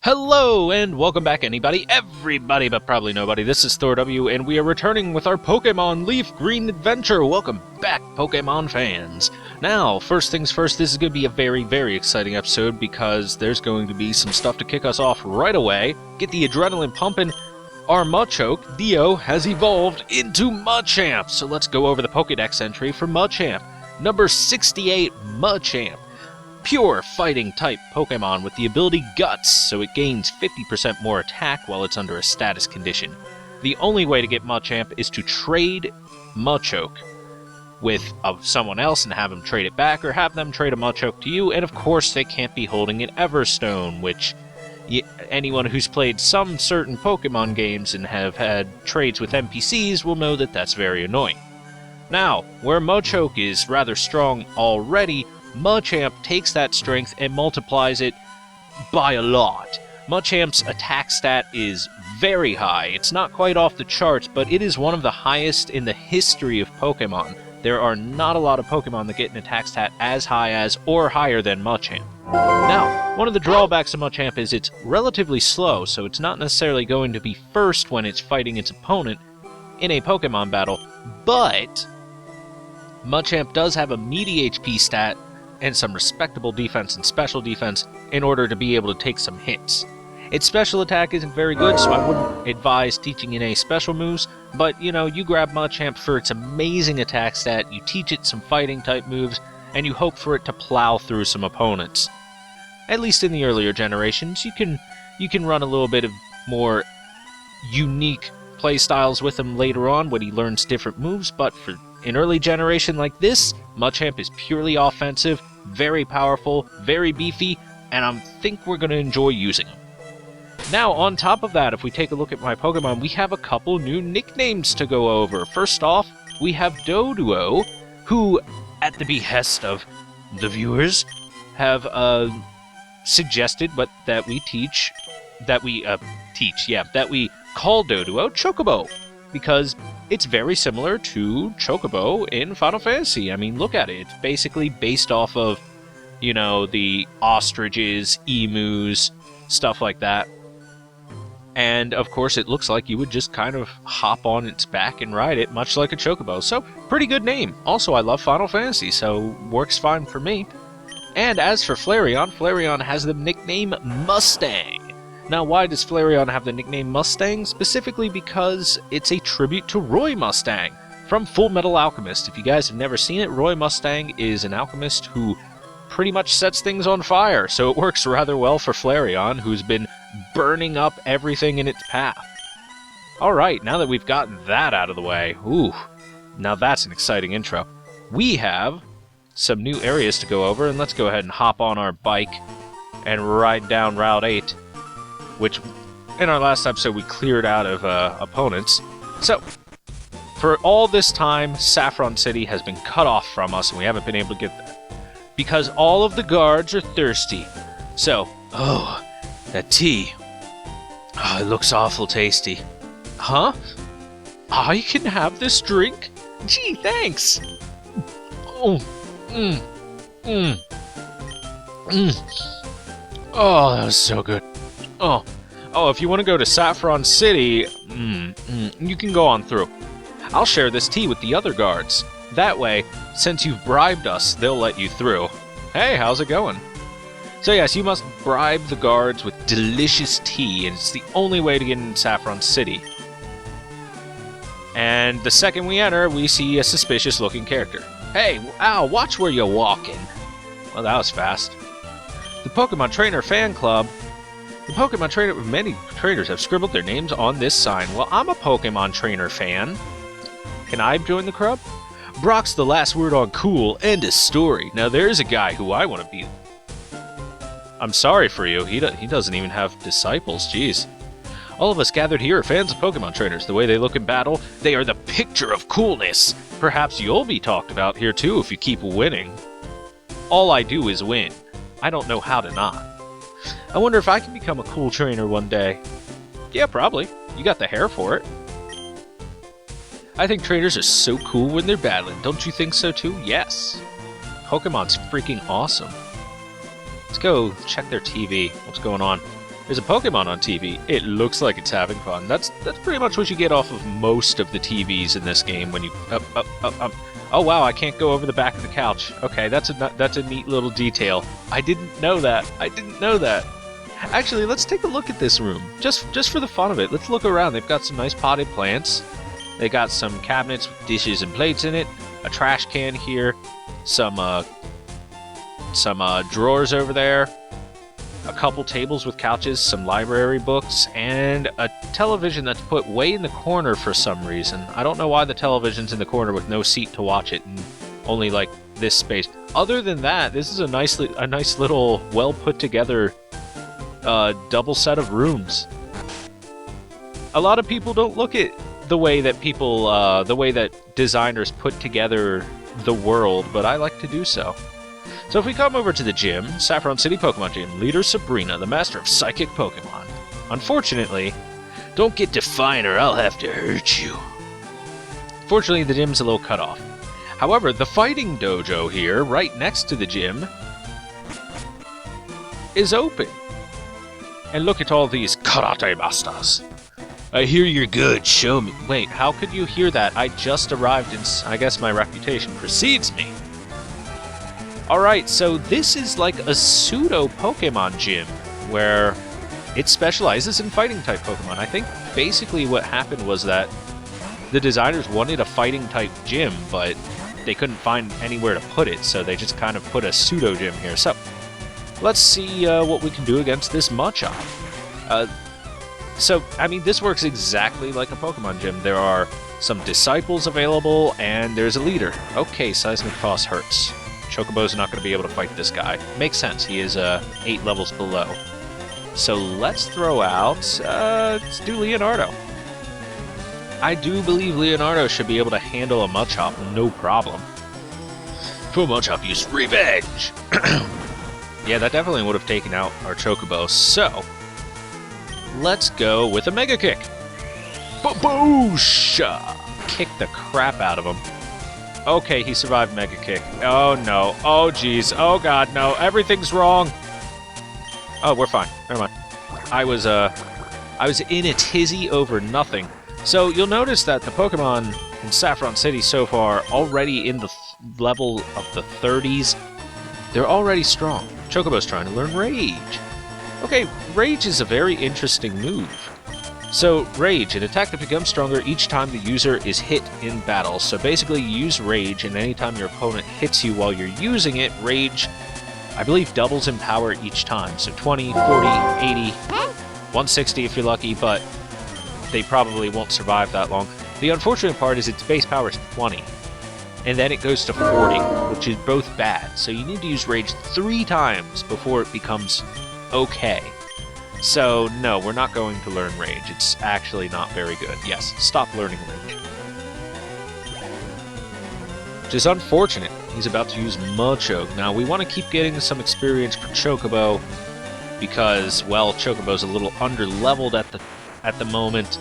Hello, and welcome back everybody but probably nobody. This is ThorW, and we are returning with our Pokemon Leafgreen adventure. Welcome back, Pokemon fans. Now, first things first, this is going to be a very, very exciting episode because there's going to be some stuff to kick us off right away. Get the adrenaline pumping. Our Machoke, Dio, has evolved into Machamp. So let's go over the Pokedex entry for Machamp. Number 68, Machamp. Pure fighting type Pokemon with the ability Guts, so it gains 50% more attack while it's under a status condition. The only way to get Machamp is to trade Machoke with someone else and have them trade it back, or have them trade a Machoke to you, and of course they can't be holding an Everstone, which anyone who's played some certain Pokemon games and have had trades with NPCs will know that that's very annoying. Now, where Machoke is rather strong already, Machamp takes that strength and multiplies it by a lot. Machamp's attack stat is very high. It's not quite off the charts, but it is one of the highest in the history of Pokemon. There are not a lot of Pokemon that get an attack stat as high as or higher than Machamp. Now, one of the drawbacks of Machamp is it's relatively slow, so it's not necessarily going to be first when it's fighting its opponent in a Pokemon battle, but Machamp does have a meaty HP stat and some respectable defense and special defense in order to be able to take some hits. Its special attack isn't very good, so I wouldn't advise teaching it any special moves, but, you grab Machamp for its amazing attack stat, you teach it some fighting type moves, and you hope for it to plow through some opponents. At least in the earlier generations, you can run a little bit of more unique playstyles with him later on when he learns different moves, but for an early generation like this, Machamp is purely offensive, very powerful, very beefy, and I think we're going to enjoy using him. Now, on top of that, if we take a look at my Pokemon, we have a couple new nicknames to go over. First off, we have ThorW, who, at the behest of the viewers, have suggested that we call ThorW Chocobo, because it's very similar to Chocobo in Final Fantasy. I mean, look at it. It's basically based off of, the ostriches, emus, stuff like that. And, of course, it looks like you would just kind of hop on its back and ride it, much like a Chocobo. So, pretty good name. Also, I love Final Fantasy, so works fine for me. And as for Flareon, Flareon has the nickname Mustang. Now, why does Flareon have the nickname Mustang? Specifically because it's a tribute to Roy Mustang from Full Metal Alchemist. If you guys have never seen it, Roy Mustang is an alchemist who pretty much sets things on fire, so it works rather well for Flareon, who's been burning up everything in its path. Alright, now that we've gotten that out of the way, now that's an exciting intro. We have some new areas to go over, and let's go ahead and hop on our bike and ride down Route 8. Which, in our last episode, we cleared out of opponents. So, for all this time, Saffron City has been cut off from us, and we haven't been able to get that. Because all of the guards are thirsty. So, that tea. It looks awful tasty. Huh? I can have this drink? Gee, thanks! Oh, Oh, that was so good. Oh, if you want to go to Saffron City, you can go on through. I'll share this tea with the other guards. That way, since you've bribed us, they'll let you through. Hey, how's it going? So yes, you must bribe the guards with delicious tea, and it's the only way to get in Saffron City. And the second we enter, we see a suspicious-looking character. Hey, ow, watch where you're walking. Well, that was fast. The Pokemon Trainer Fan Club. The Pokemon Trainer, many trainers have scribbled their names on this sign. Well, I'm a Pokemon Trainer fan. Can I join the club? Brock's the last word on cool. End of story. Now there's a guy who I want to be. I'm sorry for you. He doesn't even have disciples. Jeez. All of us gathered here are fans of Pokemon trainers. The way they look in battle, they are the picture of coolness. Perhaps you'll be talked about here too if you keep winning. All I do is win. I don't know how to not. I wonder if I can become a cool trainer one day. Yeah, probably. You got the hair for it. I think trainers are so cool when they're battling. Don't you think so too? Yes. Pokemon's freaking awesome. Let's go check their TV. What's going on? There's a Pokemon on TV. It looks like it's having fun. That's pretty much what you get off of most of the TVs in this game when you... Oh wow, I can't go over the back of the couch. Okay, that's a neat little detail. I didn't know that. I didn't know that. Actually, let's take a look at this room. Just for the fun of it. Let's look around. They've got some nice potted plants. They got some cabinets with dishes and plates in it. A trash can here. Some drawers over there. A couple tables with couches, some library books, and a television that's put way in the corner for some reason. I don't know why the television's in the corner with no seat to watch it and only like this space. Other than that, this is a nice little well put together double set of rooms. A lot of people don't look at the way that the way that designers put together the world, but I like to do so. So if we come over to the gym, Saffron City Pokemon Gym, leader Sabrina, the master of psychic Pokemon. Unfortunately, don't get defiant or I'll have to hurt you. Fortunately, the gym's a little cut off. However, the fighting dojo here, right next to the gym, is open. And look at all these karate masters. I hear you're good, show me. Wait, how could you hear that? I just arrived and I guess my reputation precedes me. Alright, so this is like a pseudo-Pokemon gym, where it specializes in fighting-type Pokemon. I think basically what happened was that the designers wanted a fighting-type gym, but they couldn't find anywhere to put it, so they just kind of put a pseudo-gym here. So, let's see what we can do against this Machop. So, I mean, this works exactly like a Pokemon gym. There are some disciples available, and there's a leader. Okay, Seismic Toss hurts. Chocobo's not going to be able to fight this guy. Makes sense, he is 8 levels below. So let's throw out, let's do Leonardo. I do believe Leonardo should be able to handle a Machop, no problem. For Machop, use Revenge! Yeah, that definitely would have taken out our Chocobo, so... let's go with a Mega Kick! Baboosha! Kick the crap out of him. Okay, he survived Mega Kick. Oh no. Oh jeez. Oh god, no. Everything's wrong. Oh, we're fine. Never mind. I was in a tizzy over nothing. So you'll notice that the Pokemon in Saffron City so far already in the level of the 30s. They're already strong. Chocobo's trying to learn Rage. Okay, Rage is a very interesting move. So, Rage, an attack that becomes stronger each time the user is hit in battle. So basically, you use Rage, and anytime your opponent hits you while you're using it, Rage, I believe, doubles in power each time. So 20, 40, 80, 160 if you're lucky, but they probably won't survive that long. The unfortunate part is its base power is 20, and then it goes to 40, which is both bad. So you need to use Rage 3 times before it becomes okay. So, no, we're not going to learn Rage. It's actually not very good. Yes, stop learning Rage. Which is unfortunate. He's about to use Machoke. Now, we want to keep getting some experience for Chocobo, because, well, Chocobo's a little under-leveled at the moment.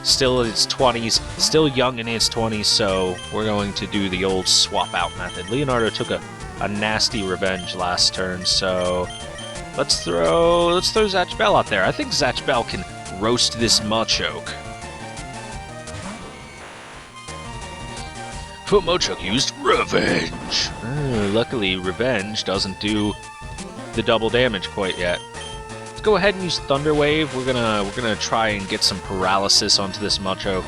Still in its 20s. Still young in its 20s, so we're going to do the old swap-out method. Leonardo took a nasty revenge last turn, so... Let's throw Zatch Bell out there. I think Zatch Bell can roast this Machoke. For Machoke used Revenge. Luckily, Revenge doesn't do the double damage quite yet. Let's go ahead and use Thunder Wave. We're gonna try and get some paralysis onto this Machoke,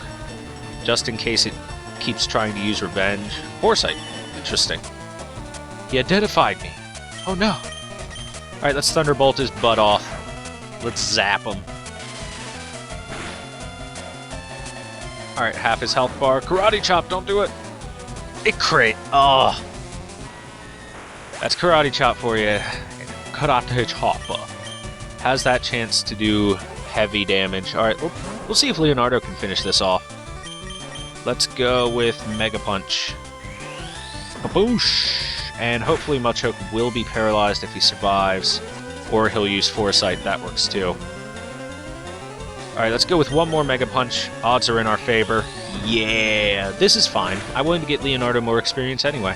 just in case it keeps trying to use Revenge. Foresight. Interesting. He identified me. Oh no. Alright, let's Thunderbolt his butt off. Let's zap him. Alright, half his health bar. Karate Chop, don't do it! It crit! Oh! That's Karate Chop for you. Karate Chop has that chance to do heavy damage. Alright, we'll see if Leonardo can finish this off. Let's go with Mega Punch. Baboosh! And hopefully Machoke will be paralyzed if he survives, or he'll use Foresight, that works too. Alright, let's go with one more Mega Punch. Odds are in our favor. Yeah, this is fine. I wanted to get Leonardo more experience anyway.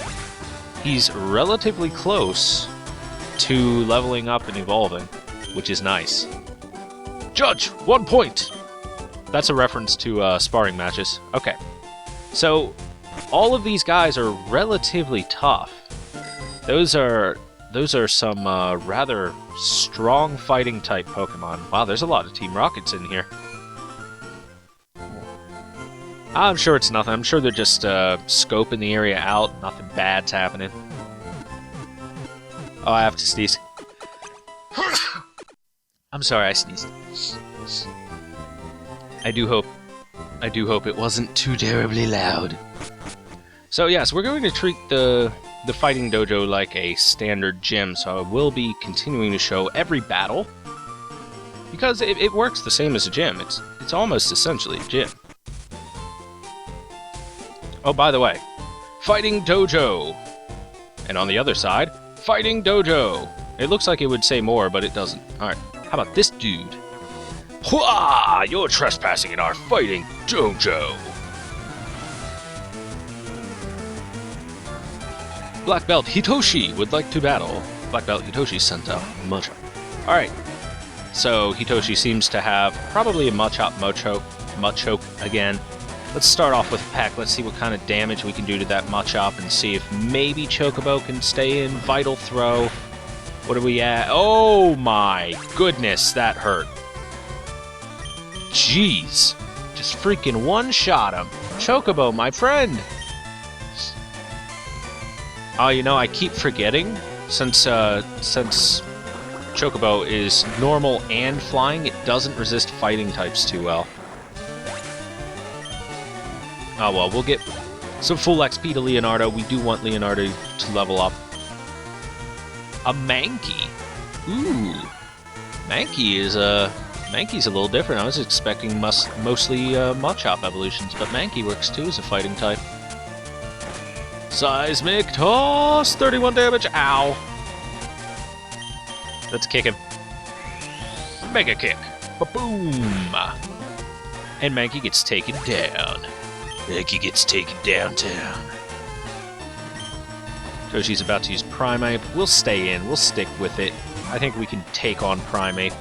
He's relatively close to leveling up and evolving, which is nice. Judge, 1 point! That's a reference to sparring matches. Okay. So, all of these guys are relatively tough. Those are some rather strong fighting type Pokemon. Wow, there's a lot of Team Rockets in here. I'm sure it's nothing. I'm sure they're just scoping the area out. Nothing bad's happening. Oh, I have to sneeze. I'm sorry, I sneezed. I do hope it wasn't too terribly loud. So yes, we're going to treat the fighting dojo like a standard gym, so I will be continuing to show every battle because it works the same as a gym. It's almost essentially a gym. Oh, by the way, fighting dojo, and on the other side, fighting dojo. It looks like it would say more, but it doesn't. All right, how about this dude? Hwah! You're trespassing in our fighting dojo. Black Belt Hitoshi would like to battle. Black Belt Hitoshi sent out Machop. Alright, so Hitoshi seems to have probably a Machop Machoke again. Let's start off with a pack. Let's see what kind of damage we can do to that Machop and see if maybe Chocobo can stay in. Vital Throw. What are we at? Oh my goodness, that hurt. Jeez. Just freaking one-shot him. Chocobo, my friend. Oh, you know, I keep forgetting, since Chocobo is normal and flying, it doesn't resist fighting types too well. Oh well, we'll get some full XP to Leonardo. We do want Leonardo to level up. A Mankey. Ooh. Mankey's a little different. I was expecting mostly Machop evolutions, but Mankey works too as a fighting type. Seismic Toss! 31 damage! Ow! Let's kick him. Mega Kick! Ba-boom! And Mankey gets taken down. Mankey gets taken downtown. Toshi's about to use Primeape. We'll stay in. We'll stick with it. I think we can take on Primeape.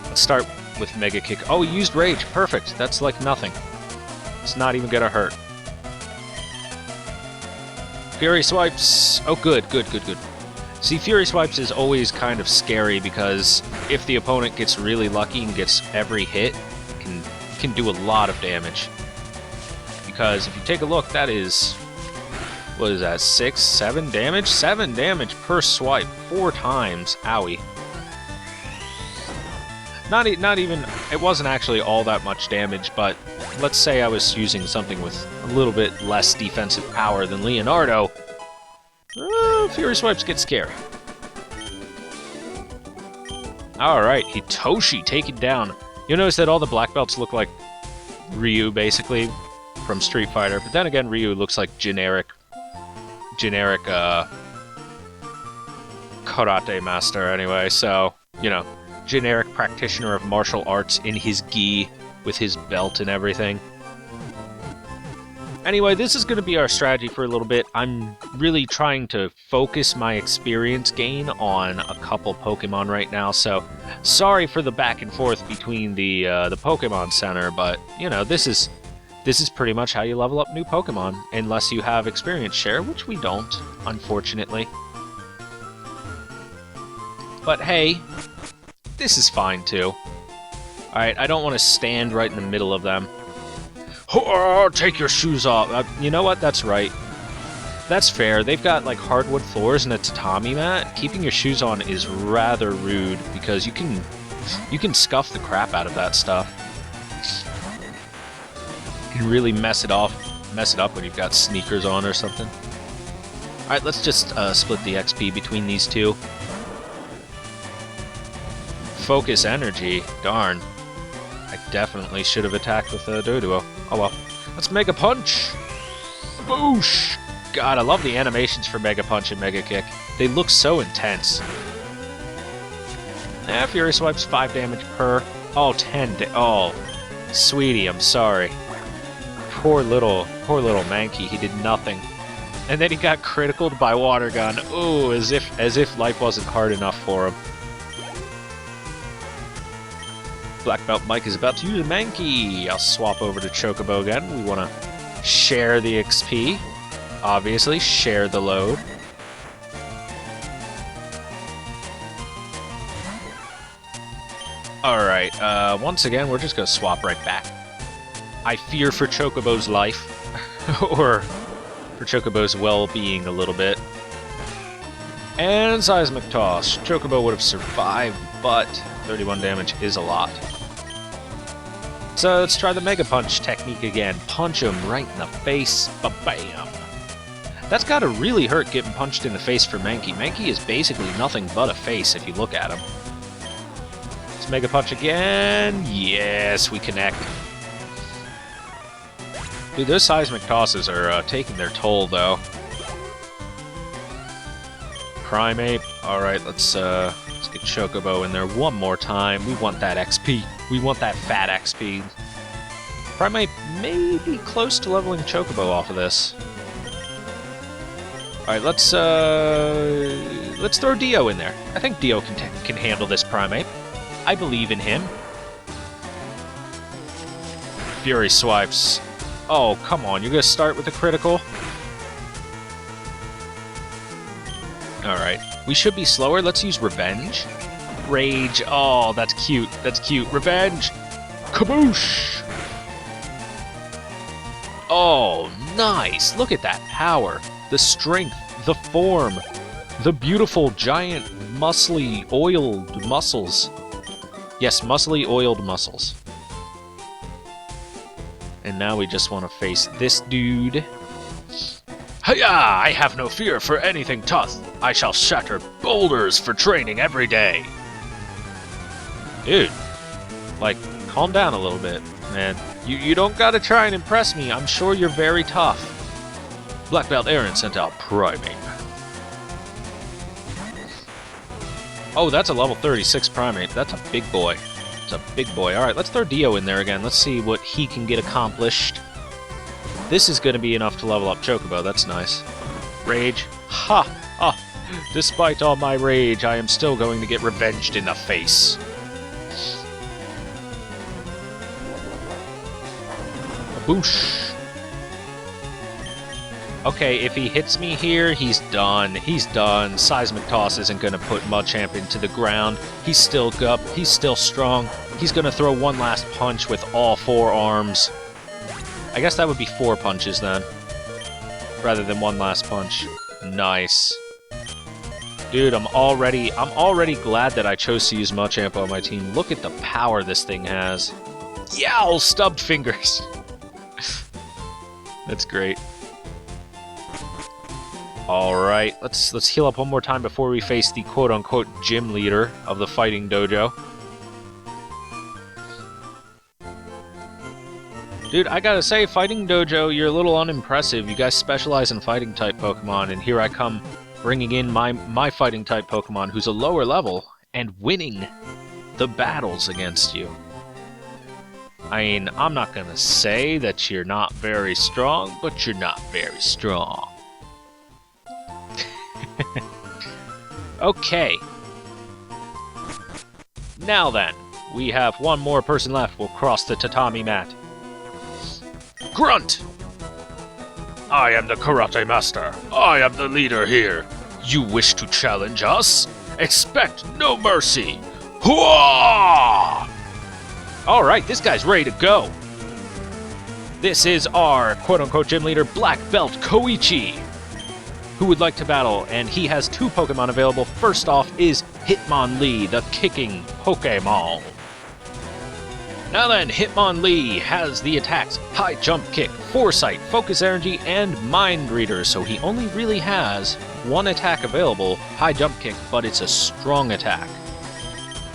Let's start with Mega Kick. Oh, he used Rage. Perfect. That's like nothing. It's not even gonna hurt. Fury Swipes! Oh, good. See, Fury Swipes is always kind of scary because if the opponent gets really lucky and gets every hit, it can do a lot of damage. Because if you take a look, that is... what is that? 6, 7 damage? 7 damage per swipe. 4 times. Owie. Not even... it wasn't actually all that much damage, but let's say I was using something with a little bit less defensive power than Leonardo. Fury Swipes get scary. Alright, Hitoshi taken down. You'll notice that all the black belts look like Ryu, basically, from Street Fighter. But then again, Ryu looks like generic karate master anyway, so, you know, generic practitioner of martial arts in his gi with his belt and everything. Anyway, this is going to be our strategy for a little bit. I'm really trying to focus my experience gain on a couple Pokemon right now, so sorry for the back and forth between the Pokemon Center, but, you know, this is pretty much how you level up new Pokemon, unless you have experience share, which we don't, unfortunately. But hey, this is fine too. Alright, I don't want to stand right in the middle of them. Oh, take your shoes off. You know what? That's right. That's fair. They've got like hardwood floors and a tatami mat. Keeping your shoes on is rather rude because you can scuff the crap out of that stuff. You can really mess it up when you've got sneakers on or something. All right, let's just split the XP between these two. Focus energy. Darn. I definitely should have attacked with a Doduo. Oh well. Let's Mega Punch! Boosh! God, I love the animations for Mega Punch and Mega Kick. They look so intense. Fury Swipes 5 damage per. Oh, 10 oh, sweetie, I'm sorry. Poor little Mankey, he did nothing. And then he got criticaled by Water Gun. Ooh, as if life wasn't hard enough for him. Black Belt Mike is about to use a Mankey. I'll swap over to Chocobo again. We want to share the XP. Obviously, share the load. Alright, once again, we're just going to swap right back. I fear for Chocobo's life. Or for Chocobo's well-being a little bit. And Seismic Toss. Chocobo would have survived, but 31 damage is a lot. So let's try the Mega Punch technique again. Punch him right in the face. Ba-bam! That's gotta really hurt getting punched in the face for Mankey. Mankey is basically nothing but a face if you look at him. Let's Mega Punch again. Yes, we connect. Dude, those Seismic Tosses are taking their toll, though. Primeape. Alright, let's get Chocobo in there one more time. We want that XP. We want that fat XP. Primeape may be close to leveling Chocobo off of this. Alright, let's throw Dio in there. I think Dio can handle this Primeape. I believe in him. Fury Swipes. Oh, come on. You're gonna start with a critical? Alright. We should be slower. Let's use Revenge. Rage. Oh, that's cute. That's cute. Revenge! Kaboosh! Oh, nice! Look at that power. The strength. The form. The beautiful, giant, muscly, oiled muscles. Yes, muscly, oiled muscles. And now we just want to face this dude. Hiya! I have no fear for anything tough. I shall shatter boulders for training every day. Dude, like, calm down a little bit, man. You don't gotta try and impress me. I'm sure you're very tough. Black Belt Aaron sent out Primeape. Oh, that's a level 36 Primeape. That's a big boy. It's a big boy. Alright, let's throw Dio in there again. Let's see what he can get accomplished. This is going to be enough to level up Chocobo. That's nice. Rage. Ha! Ah! Despite all my rage, I am still going to get revenged in the face. Boosh! Okay, if he hits me here, he's done. He's done. Seismic Toss isn't going to put Mudchamp into the ground. He's still gup. He's still strong. He's going to throw one last punch with all four arms. I guess that would be 4 punches then, rather than one last punch. Nice. Dude, I'm already glad that I chose to use Mudchamp on my team. Look at the power this thing has. Yow! Stubbed fingers! That's great. Alright, let's heal up one more time before we face the quote-unquote gym leader of the fighting dojo. Dude, I gotta say, Fighting Dojo, you're a little unimpressive. You guys specialize in Fighting-type Pokemon, and here I come bringing in my Fighting-type Pokemon, who's a lower level, and winning the battles against you. I mean, I'm not gonna say that you're not very strong, but you're not very strong. Okay. Now then, we have one more person left. We'll cross the tatami mat. Grunt! I am the Karate Master. I am the leader here. You wish to challenge us? Expect no mercy. Hooah! Alright, this guy's ready to go. This is our quote-unquote gym leader, Black Belt Koichi, who would like to battle, and he has 2 Pokemon available. First off is Hitmonlee, the kicking Pokemon. Now then, Hitmonlee has the attacks High Jump Kick, Foresight, Focus Energy, and Mind Reader, so he only really has 1 attack available, High Jump Kick, but it's a strong attack.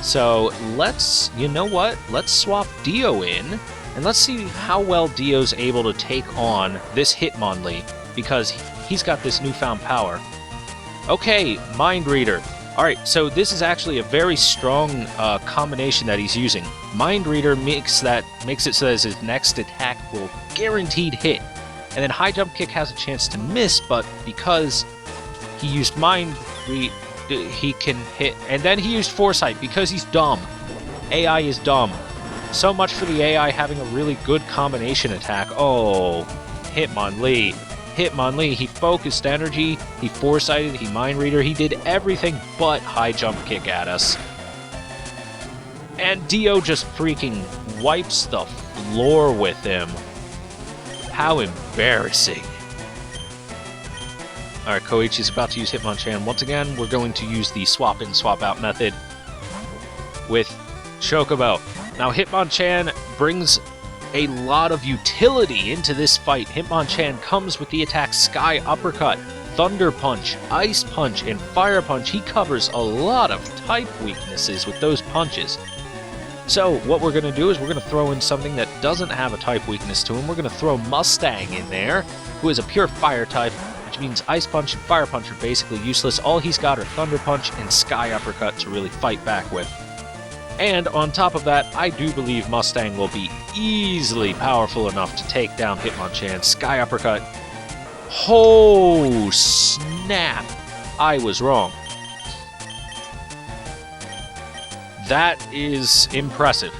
So let's, you know what, let's swap Dio in, and let's see how well Dio's able to take on this Hitmonlee, because he's got this newfound power. Okay, Mind Reader. Alright, so this is actually a very strong combination that he's using. Mind Reader makes it so that his next attack will guaranteed hit. And then High Jump Kick has a chance to miss, but because he used Mind Read, he can hit. And then he used Foresight because he's dumb. AI is dumb. So much for the AI having a really good combination attack. Oh, Hitmonlee. Hitmonlee, he focused energy, he foresighted, he mind reader, he did everything but high jump kick at us. And Dio just freaking wipes the floor with him. How embarrassing. Alright, Koichi's about to use Hitmonchan. Once again, we're going to use the swap in, swap out method with Chocobo. Now, Hitmonchan brings a lot of utility into this fight. Hitmonchan comes with the attacks Sky Uppercut, Thunder Punch, Ice Punch, and Fire Punch. He covers a lot of type weaknesses with those punches. So what we're going to do is we're going to throw in something that doesn't have a type weakness to him. We're going to throw Mustang in there, who is a pure fire type, which means Ice Punch and Fire Punch are basically useless. All he's got are Thunder Punch and Sky Uppercut to really fight back with. And on top of that, I do believe Mustang will be easily powerful enough to take down Hitmonchan. Sky Uppercut. Oh, snap. I was wrong. That is impressive.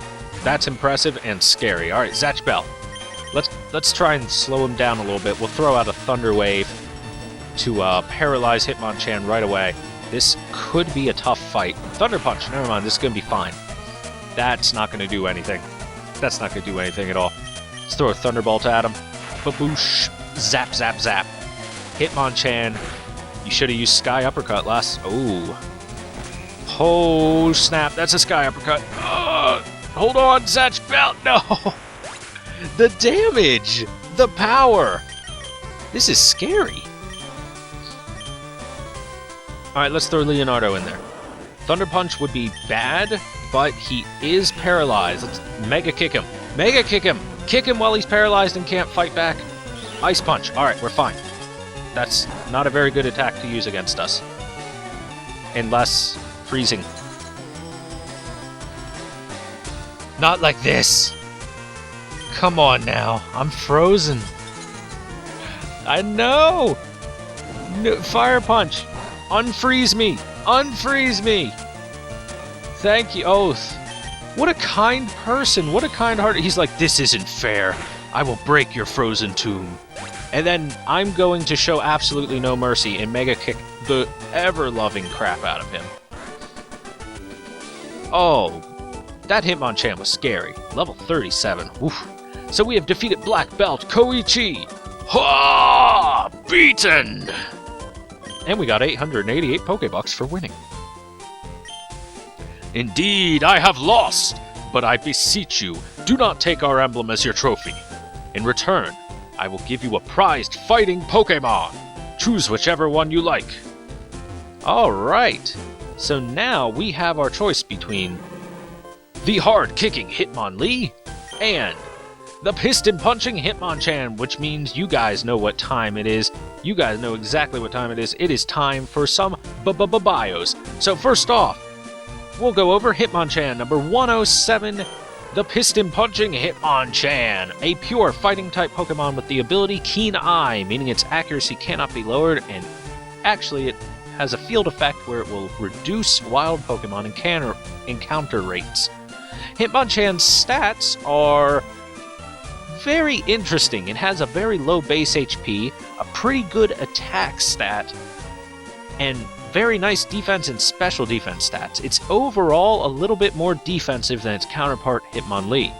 That's impressive and scary. Alright, Zatch Bell. Let's try and slow him down a little bit. We'll throw out a Thunder Wave to paralyze Hitmonchan right away. This could be a tough fight. Thunder Punch, never mind, this is going to be fine. That's not going to do anything. That's not going to do anything at all. Let's throw a Thunderbolt at him. Baboosh. Zap, zap, zap. Hitmonchan, you should have used Sky Uppercut last... Oh, snap. That's a Sky Uppercut. Hold on, Zatch Bell. No. The damage. The power. This is scary. Alright, let's throw Leonardo in there. Thunder Punch would be bad, but he is paralyzed. Let's Mega Kick him. Mega Kick him. Kick him while he's paralyzed and can't fight back. Ice Punch. Alright, we're fine. That's not a very good attack to use against us. Unless... freezing. Not like this. Come on now. I'm frozen. I know. No, Fire Punch. Unfreeze me. Unfreeze me. Thank you. Oath. What a kind person. What a kind heart. He's like, this isn't fair. I will break your frozen tomb. And then I'm going to show absolutely no mercy and Mega Kick the ever-loving crap out of him. Oh, that Hitmonchan was scary. Level 37. Oof. So we have defeated Black Belt Koichi. Ha! Beaten! And we got 888 Pokebucks for winning. Indeed, I have lost, but I beseech you, do not take our emblem as your trophy. In return, I will give you a prized fighting Pokemon. Choose whichever one you like. Alright. So now we have our choice between the hard-kicking Hitmonlee and the piston-punching Hitmonchan, which means you guys know what time it is. You guys know exactly what time it is. It is time for some bios. So first off, we'll go over Hitmonchan number 107, the piston-punching Hitmonchan, a pure fighting-type Pokemon with the ability Keen Eye, meaning its accuracy cannot be lowered, and actually it has a field effect where it will reduce wild Pokemon encounter rates. Hitmonchan's stats are very interesting. It has a very low base HP, a pretty good attack stat, and very nice defense and special defense stats. It's overall a little bit more defensive than its counterpart Hitmonlee.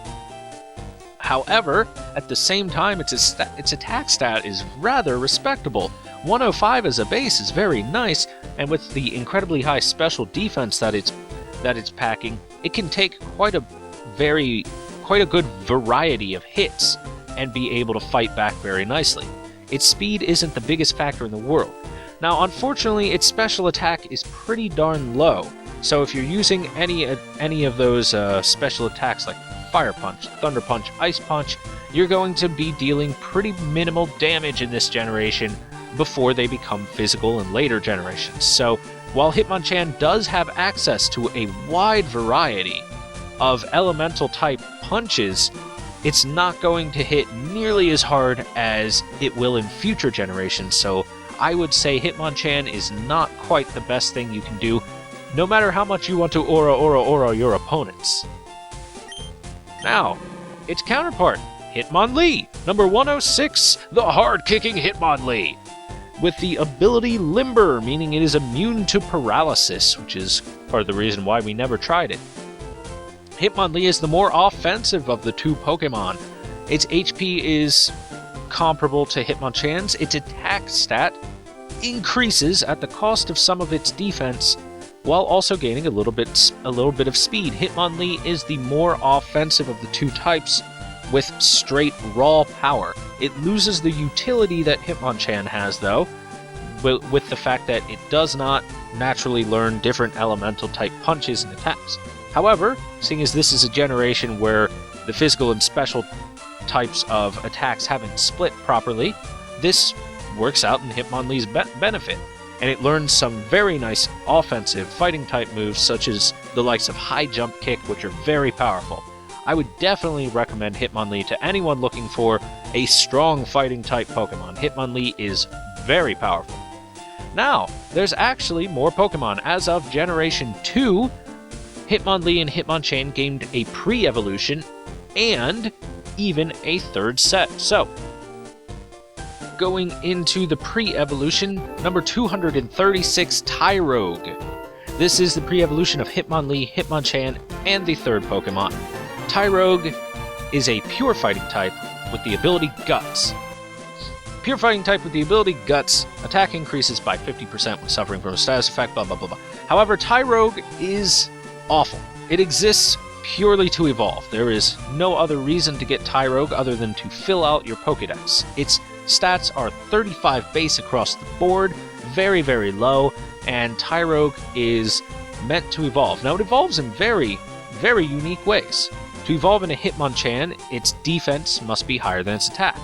However, at the same time, its attack stat is rather respectable. 105 as a base is very nice, and with the incredibly high special defense that it's packing, it can take quite a good variety of hits and be able to fight back very nicely. Its speed isn't the biggest factor in the world. Now, unfortunately, its special attack is pretty darn low, so if you're using any of those special attacks like Fire Punch, Thunder Punch, Ice Punch, you're going to be dealing pretty minimal damage in this generation before they become physical in later generations. So, while Hitmonchan does have access to a wide variety of elemental-type punches, it's not going to hit nearly as hard as it will in future generations, so I would say Hitmonchan is not quite the best thing you can do, no matter how much you want to aura your opponents. Now, its counterpart, Hitmonlee, number 106, the hard-kicking Hitmonlee, with the ability Limber, meaning it is immune to paralysis, which is part of the reason why we never tried it. Hitmonlee is the more offensive of the two Pokemon. Its HP is comparable to Hitmonchan's. Its attack stat increases at the cost of some of its defense, while also gaining a little bit of speed. Hitmonlee is the more offensive of the two types, with straight raw power. It loses the utility that Hitmonchan has, though, with the fact that it does not naturally learn different elemental type punches and attacks. However, seeing as this is a generation where the physical and special types of attacks haven't split properly, this works out in Hitmonlee's benefit, and it learns some very nice offensive fighting type moves, such as the likes of High Jump Kick, which are very powerful. I would definitely recommend Hitmonlee to anyone looking for a strong fighting type Pokemon. Hitmonlee is very powerful. Now, there's actually more Pokemon. As of Generation 2, Hitmonlee and Hitmonchan gained a pre-evolution and even a third set. So, going into the pre-evolution, number 236, Tyrogue. This is the pre-evolution of Hitmonlee, Hitmonchan, and the third Pokemon. Tyrogue is a pure fighting type with the ability Guts. Pure fighting type with the ability Guts, attack increases by 50% when suffering from a status effect, blah blah blah blah. However, Tyrogue is awful. It exists purely to evolve. There is no other reason to get Tyrogue other than to fill out your Pokedex. Its stats are 35 base across the board, very, very low, and Tyrogue is meant to evolve. Now, it evolves in very, very unique ways. To evolve into Hitmonchan, its defense must be higher than its attack.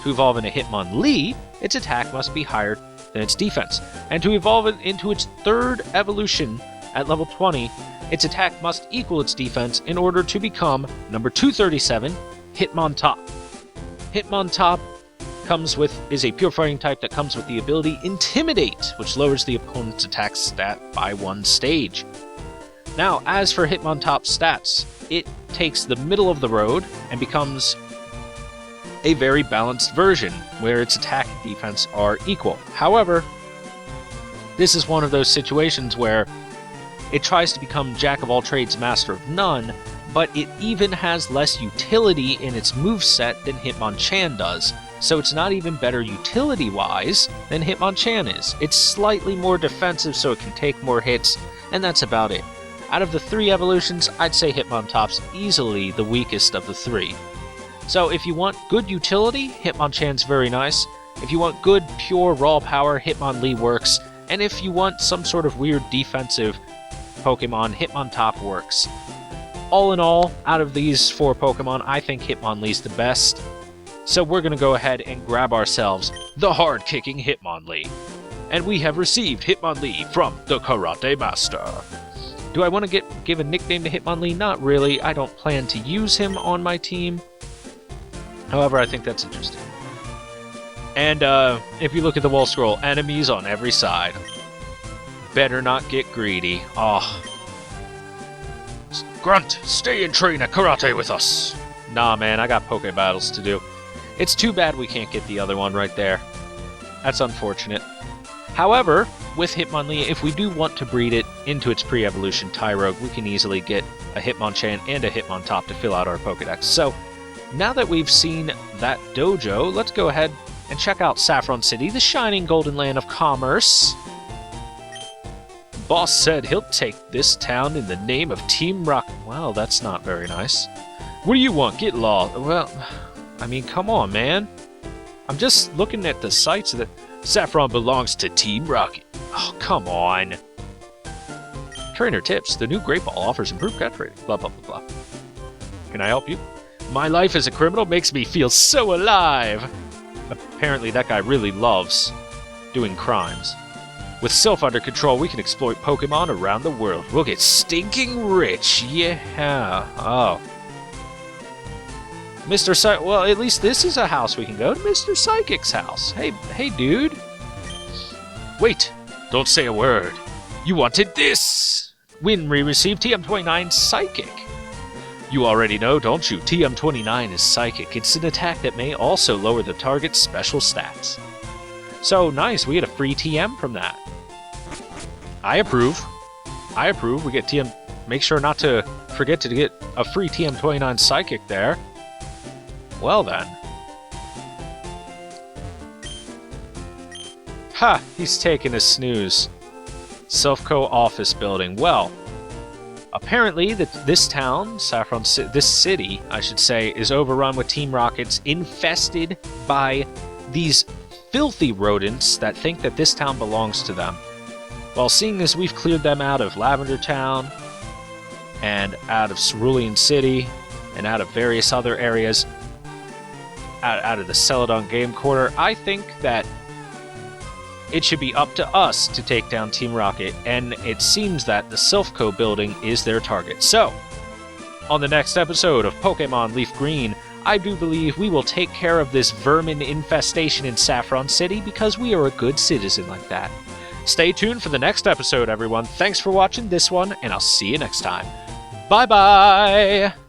To evolve into Hitmonlee, its attack must be higher than its defense. And to evolve it into its third evolution at level 20, its attack must equal its defense in order to become number 237, Hitmontop. Hitmontop is a pure fighting type that comes with the ability Intimidate, which lowers the opponent's attack stat by 1 stage. Now, as for Hitmontop's stats, it takes the middle of the road and becomes a very balanced version, where its attack and defense are equal. However, this is one of those situations where it tries to become Jack of all trades, Master of none, but it even has less utility in its moveset than Hitmonchan does, so it's not even better utility-wise than Hitmonchan is. It's slightly more defensive, so it can take more hits, and that's about it. Out of the 3 evolutions, I'd say Hitmontop's easily the weakest of the 3. So if you want good utility, Hitmonchan's very nice. If you want good, pure, raw power, Hitmonlee works. And if you want some sort of weird defensive Pokemon, Hitmontop works. All in all, out of these 4 Pokemon, I think Hitmonlee's the best. So we're going to go ahead and grab ourselves the hard-kicking Hitmonlee. And we have received Hitmonlee from the Karate Master. Do I want to give a nickname to Hitmonlee? Not really. I don't plan to use him on my team. However, I think that's interesting. And if you look at the wall scroll, enemies on every side. Better not get greedy. Oh. Grunt, stay and train at karate with us. Nah, man, I got Poke Battles to do. It's too bad we can't get the other one right there. That's unfortunate. However, with Hitmonlee, if we do want to breed it into its pre-evolution Tyrogue, we can easily get a Hitmonchan and a Hitmontop to fill out our Pokedex. So, now that we've seen that dojo, let's go ahead and check out Saffron City, the shining golden land of commerce. Boss said he'll take this town in the name of Team Rocket. Well, that's not very nice. What do you want? Get lost. Well, I mean, come on, man. I'm just looking at the sights that Saffron belongs to Team Rocket. Oh, come on. Trainer tips. The new Great Ball offers improved catch rating. Blah, blah, blah, blah. Can I help you? My life as a criminal makes me feel so alive. Apparently that guy really loves doing crimes. With Sylph under control, we can exploit Pokemon around the world. We'll get stinking rich. Yeah. Oh. Mr. Psy... Well, at least this is a house we can go to. Mr. Psychic's house. Hey, dude. Wait. Don't say a word. You wanted this. When we receive TM29 Psychic. You already know, don't you? TM29 is Psychic. It's an attack that may also lower the target's special stats. So, nice, we get a free TM from that. I approve. I approve. We get TM... Make sure not to forget to get a free TM29 Psychic there. Well then. Ha! He's taking a snooze. Selfco office building. Well, apparently this town, this city, I should say, is overrun with Team Rockets, infested by these filthy rodents that think that this town belongs to them. Well, seeing as we've cleared them out of Lavender Town, and out of Cerulean City, and out of various other areas, out of the Celadon Game Quarter, I think that it should be up to us to take down Team Rocket, and it seems that the Silphco building is their target. So, on the next episode of Pokemon Leaf Green, I do believe we will take care of this vermin infestation in Saffron City because we are a good citizen like that. Stay tuned for the next episode, everyone. Thanks for watching this one, and I'll see you next time. Bye-bye!